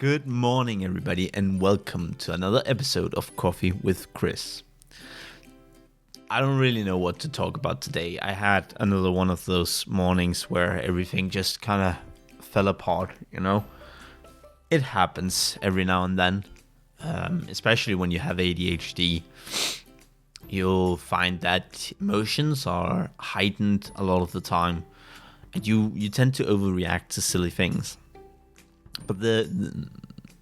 Good morning, everybody, and welcome to another episode of Coffee with Chris. I don't really know what to talk about today. I had another one of those mornings where everything just kind of fell apart, It happens every now and then, especially when you have ADHD. You'll find that emotions are heightened a lot of the time, and you tend to overreact to silly things. But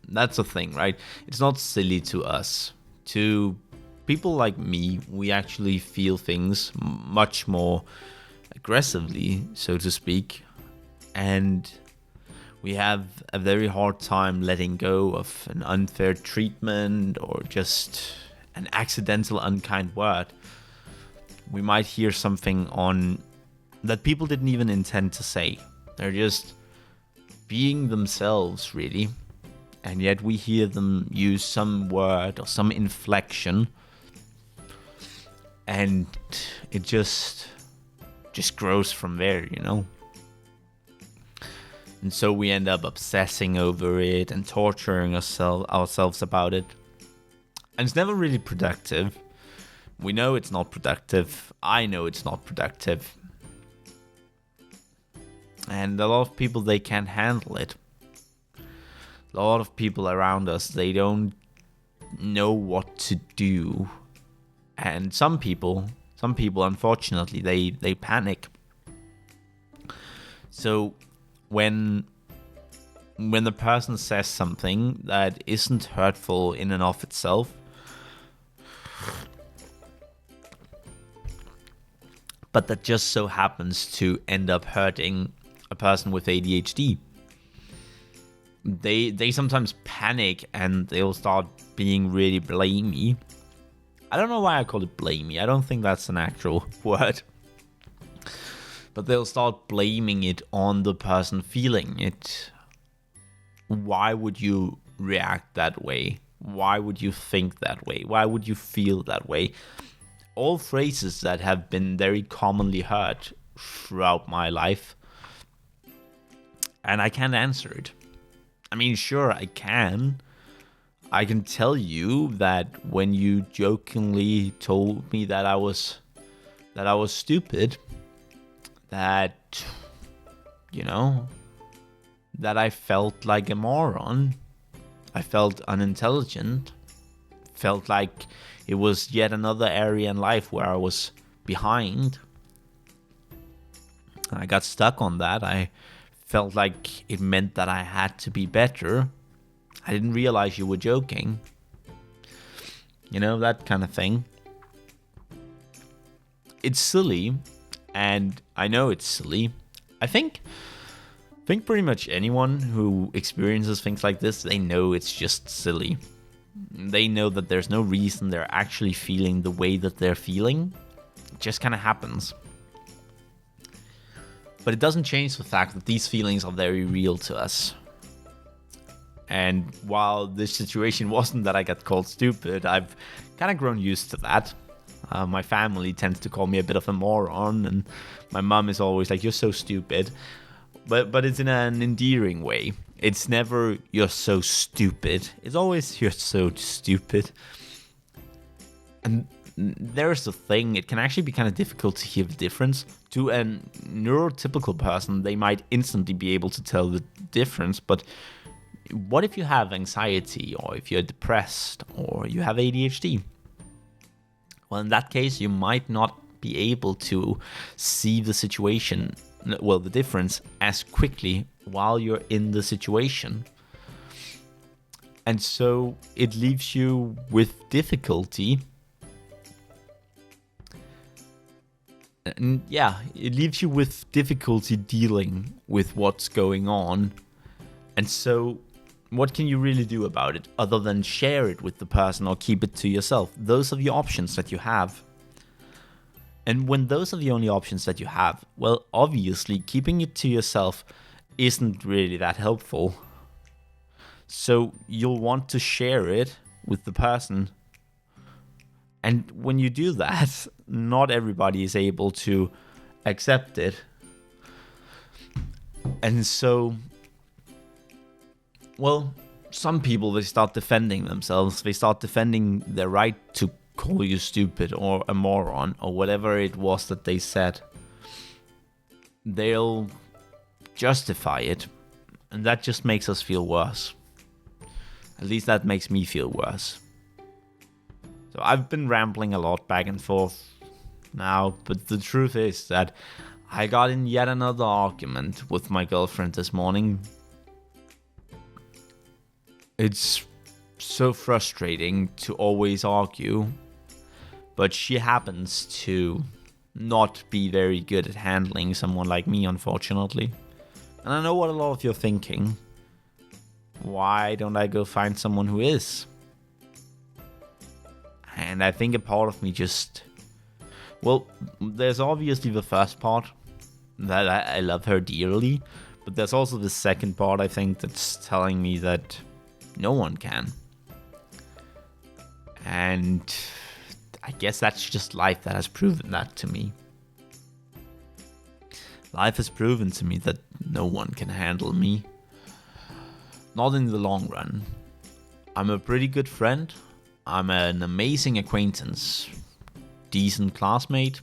that's the thing, right? It's not silly to us. To people like me, we actually feel things much more aggressively, so to speak. And we have a very hard time letting go of an unfair treatment or just an accidental unkind word. We might hear something on that people didn't even intend to say. They're just being themselves, really, and yet we hear them use some word or some inflection, and it just grows from there, And so we end up obsessing over it and torturing ourselves about it, and it's never really productive. We know it's not productive. I know it's not productive. And a lot of people, they can't handle it. A lot of people around us, they don't know what to do. And some people, unfortunately, they panic. So when the person says something that isn't hurtful in and of itself, but that just so happens to end up hurting a person with ADHD, they sometimes panic and they'll start being really blamey. I don't know why I call it blamey. I don't think that's an actual word. But they'll start blaming it on the person feeling it. Why would you react that way? Why would you think that way? Why would you feel that way? All phrases that have been very commonly heard throughout my life. And I can't answer it. I mean, sure, I can. I can tell you that when you jokingly told me that I was stupid, that that I felt like a moron, I felt unintelligent, felt like it was yet another area in life where I was behind. I got stuck on that. I felt like it meant that I had to be better. I didn't realize you were joking. That kind of thing. It's silly, and I know it's silly. I think pretty much anyone who experiences things like this, they know it's just silly. They know that there's no reason they're actually feeling the way that they're feeling. It just kind of happens. But it doesn't change the fact that these feelings are very real to us. And while this situation wasn't that I got called stupid, I've kind of grown used to that. My family tends to call me a bit of a moron, and my mom is always like, "You're so stupid." But it's in an endearing way. It's never, "You're so stupid." It's always, "You're so stupid." And there's the thing, it can actually be kind of difficult to hear the difference. To a neurotypical person, they might instantly be able to tell the difference, but what if you have anxiety, or if you're depressed, or you have ADHD? Well, in that case, you might not be able to see the situation, the difference, as quickly while you're in the situation. And so it leaves you with difficulty. It leaves you with difficulty dealing with what's going on. And so what can you really do about it other than share it with the person or keep it to yourself? Those are the options that you have. And when those are the only options that you have, well, obviously keeping it to yourself isn't really that helpful. So you'll want to share it with the person. And when you do that, not everybody is able to accept it. And so, well, some people, they start defending themselves. They start defending their right to call you stupid or a moron or whatever it was that they said. They'll justify it, and that just makes us feel worse. At least that makes me feel worse. So I've been rambling a lot back and forth now, but the truth is that I got in yet another argument with my girlfriend this morning. It's so frustrating to always argue, but she happens to not be very good at handling someone like me, unfortunately. And I know what a lot of you are thinking. Why don't I go find someone who is? And I think a part of me just... Well, there's obviously the first part, that I love her dearly. But there's also the second part, I think, that's telling me that no one can. And I guess that's just life that has proven that to me. Life has proven to me that no one can handle me. Not in the long run. I'm a pretty good friend. I'm an amazing acquaintance. Decent classmate.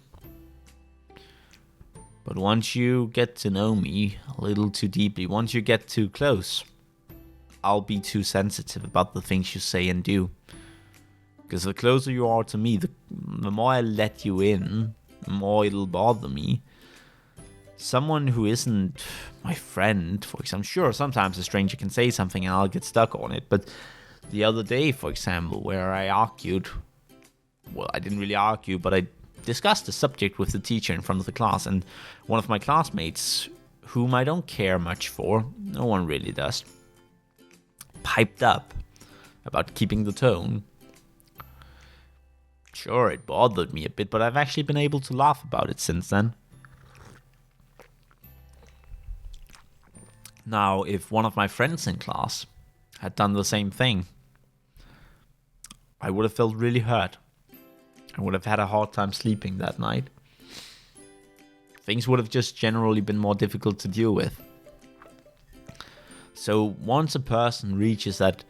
But once you get to know me a little too deeply, once you get too close, I'll be too sensitive about the things you say and do. Because the closer you are to me, the more I let you in, the more it'll bother me. Someone who isn't my friend, for example, sure, sometimes a stranger can say something and I'll get stuck on it. But the other day, for example, where I argued, well, I didn't really argue, but I discussed the subject with the teacher in front of the class, and one of my classmates, whom I don't care much for, no one really does, piped up about keeping the tone. Sure, it bothered me a bit, but I've actually been able to laugh about it since then. Now, if one of my friends in class had done the same thing, I would have felt really hurt. I would have had a hard time sleeping that night. Things would have just generally been more difficult to deal with. So once a person reaches that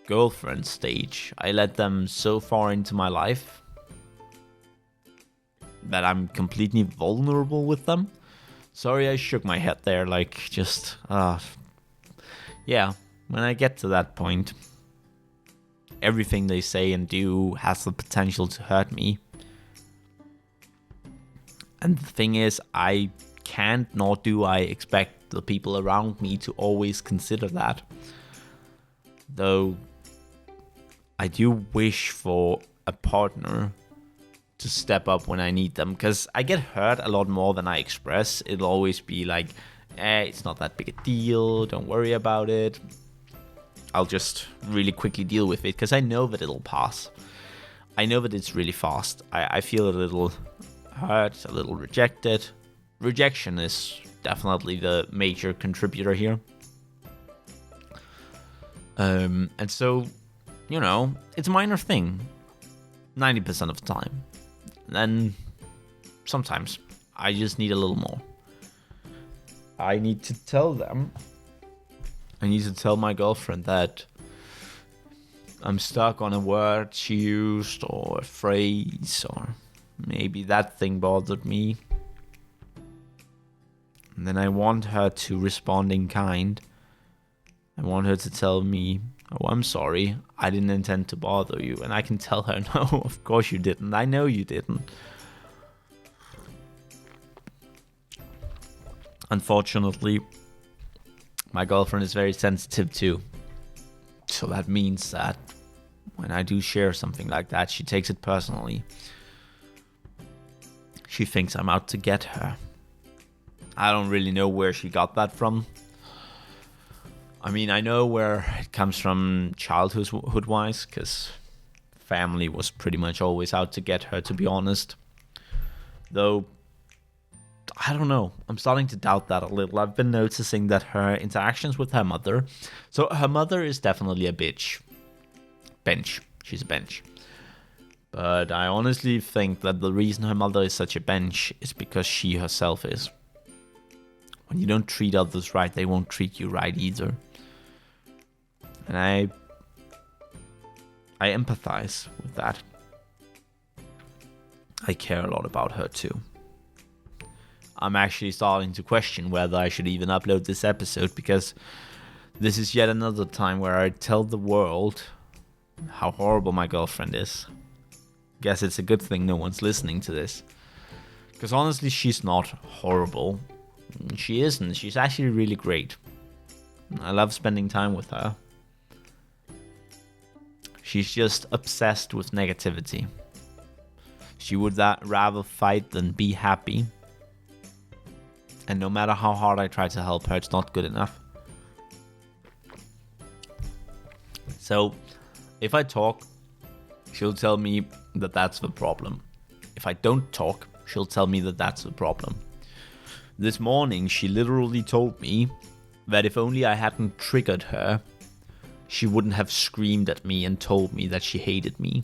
girlfriend stage, I let them so far into my life that I'm completely vulnerable with them. Sorry, I shook my head there, like, just, yeah, when I get to that point, everything they say and do has the potential to hurt me. And the thing is, I can't, nor do I expect the people around me to always consider that. Though, I do wish for a partner to step up when I need them, because I get hurt a lot more than I express. It'll always be like, it's not that big a deal, don't worry about it. I'll just really quickly deal with it, because I know that it'll pass. I know that it's really fast. I feel a little hurt, a little rejected. Rejection is definitely the major contributor here. And so, it's a minor thing 90% of the time. Then sometimes I just need a little more. I need to tell them. I need to tell my girlfriend that I'm stuck on a word she used, or a phrase, or maybe that thing bothered me. And then I want her to respond in kind. I want her to tell me, oh, I'm sorry, I didn't intend to bother you. And I can tell her, no, of course you didn't. I know you didn't. Unfortunately, my girlfriend is very sensitive too. So that means that when I do share something like that, she takes it personally. She thinks I'm out to get her. I don't really know where she got that from. I mean, I know where it comes from childhood-wise, because family was pretty much always out to get her, to be honest. Though, I don't know. I'm starting to doubt that a little. I've been noticing that her interactions with her mother... So her mother is definitely a bitch. Bench. She's a bench. But I honestly think that the reason her mother is such a bench is because she herself is. When you don't treat others right, they won't treat you right either. And I empathize with that. I care a lot about her too. I'm actually starting to question whether I should even upload this episode, because this is yet another time where I tell the world how horrible my girlfriend is. Guess it's a good thing no one's listening to this. Because honestly, she's not horrible. She isn't. She's actually really great. I love spending time with her. She's just obsessed with negativity. She would rather fight than be happy. And no matter how hard I try to help her, it's not good enough. So, if I talk, she'll tell me that that's the problem. If I don't talk, she'll tell me that that's the problem. This morning, she literally told me that if only I hadn't triggered her, she wouldn't have screamed at me and told me that she hated me.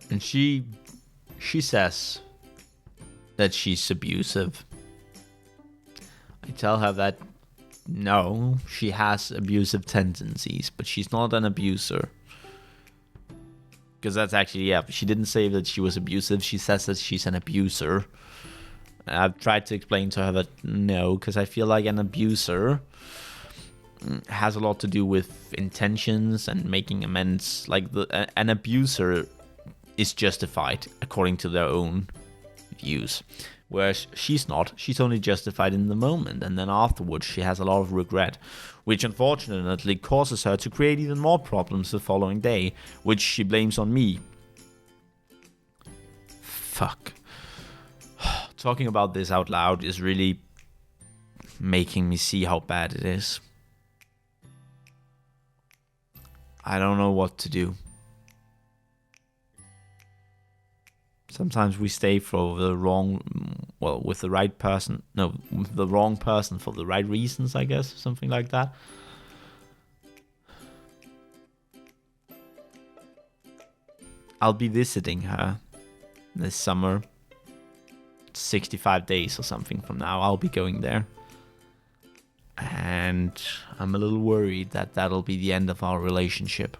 And she says that she's abusive. I tell her that no, she has abusive tendencies, but she's not an abuser. Because that's actually, she didn't say that she was abusive, she says that she's an abuser. I've tried to explain to her that no, because I feel like an abuser has a lot to do with intentions and making amends. Like an abuser is justified according to their own views, whereas she's not. She's only justified in the moment, and then afterwards she has a lot of regret, which unfortunately causes her to create even more problems the following day, which she blames on me. Fuck. Talking about this out loud is really making me see how bad it is. I don't know what to do. Sometimes we stay for the with the right person. No, with the wrong person for the right reasons, I guess. Something like that. I'll be visiting her this summer. 65 days or something from now, I'll be going there. And I'm a little worried that that'll be the end of our relationship.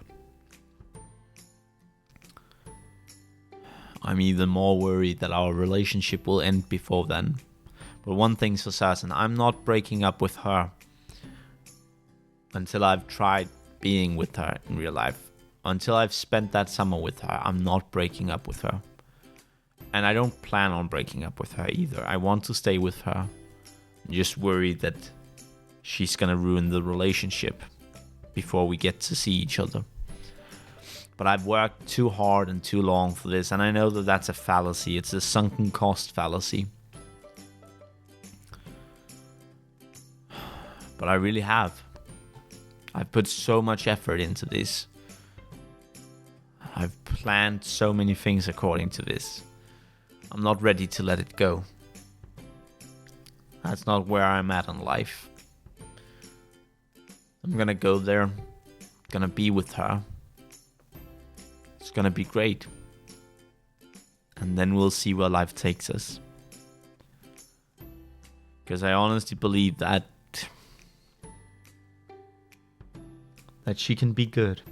I'm even more worried that our relationship will end before then. But one thing's for certain, I'm not breaking up with her until I've tried being with her in real life. Until I've spent that summer with her, I'm not breaking up with her. And I don't plan on breaking up with her either. I want to stay with her. I'm just worried that she's gonna ruin the relationship before we get to see each other. But I've worked too hard and too long for this, and I know that that's a fallacy. It's a sunken cost fallacy. But I really have. I've put so much effort into this. I've planned so many things according to this. I'm not ready to let it go. That's not where I'm at in life. I'm gonna go there. Gonna be with her. It's gonna be great. And then we'll see where life takes us. Because I honestly believe that she can be good.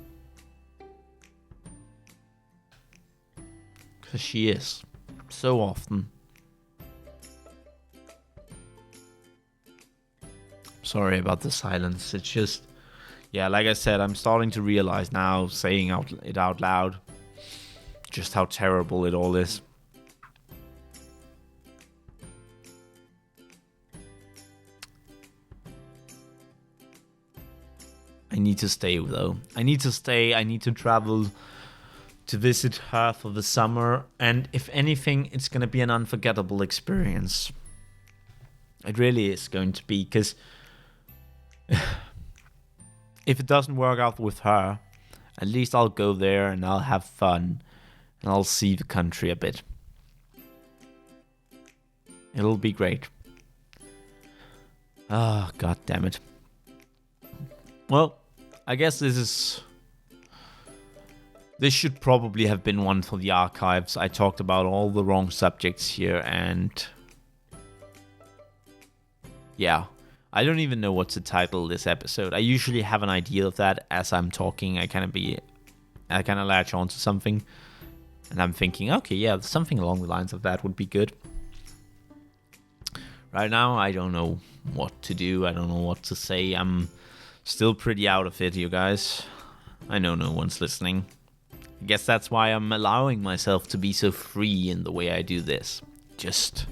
Because she is. So often. Sorry about the silence. It's just, like I said, I'm starting to realize now, saying it out loud, just how terrible it all is. I need to stay though. I need to travel to visit her for the summer, and if anything, it's going to be an unforgettable experience. It really is going to be, because if it doesn't work out with her, at least I'll go there and I'll have fun, and I'll see the country a bit. It'll be great. Ah, god damn it. Well, I guess this should probably have been one for the archives. I talked about all the wrong subjects here, and I don't even know what to title this episode. I usually have an idea of that as I'm talking. I kind of latch on to something, and I'm thinking, okay, yeah, something along the lines of that would be good. Right now, I don't know what to do. I don't know what to say. I'm still pretty out of it, you guys. I know no one's listening. I guess that's why I'm allowing myself to be so free in the way I do this. Just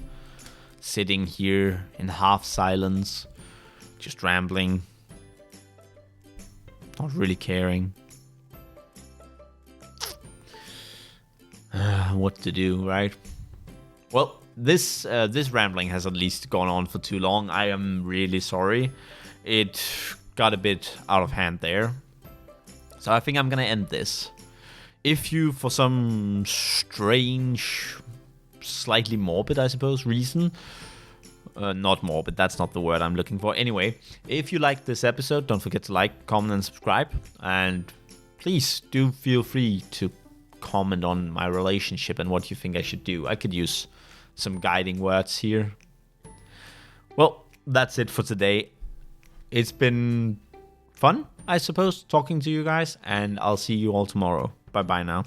sitting here in half silence, just rambling, not really caring what to do, right? Well, this rambling has at least gone on for too long. I am really sorry. It got a bit out of hand there. So I think I'm gonna end this. If you, for some strange, slightly morbid, I suppose, reason, not morbid, that's not the word I'm looking for. Anyway, if you liked this episode, don't forget to like, comment, and subscribe. And please do feel free to comment on my relationship and what you think I should do. I could use some guiding words here. Well, that's it for today. It's been fun, I suppose, talking to you guys, and I'll see you all tomorrow. Bye-bye now.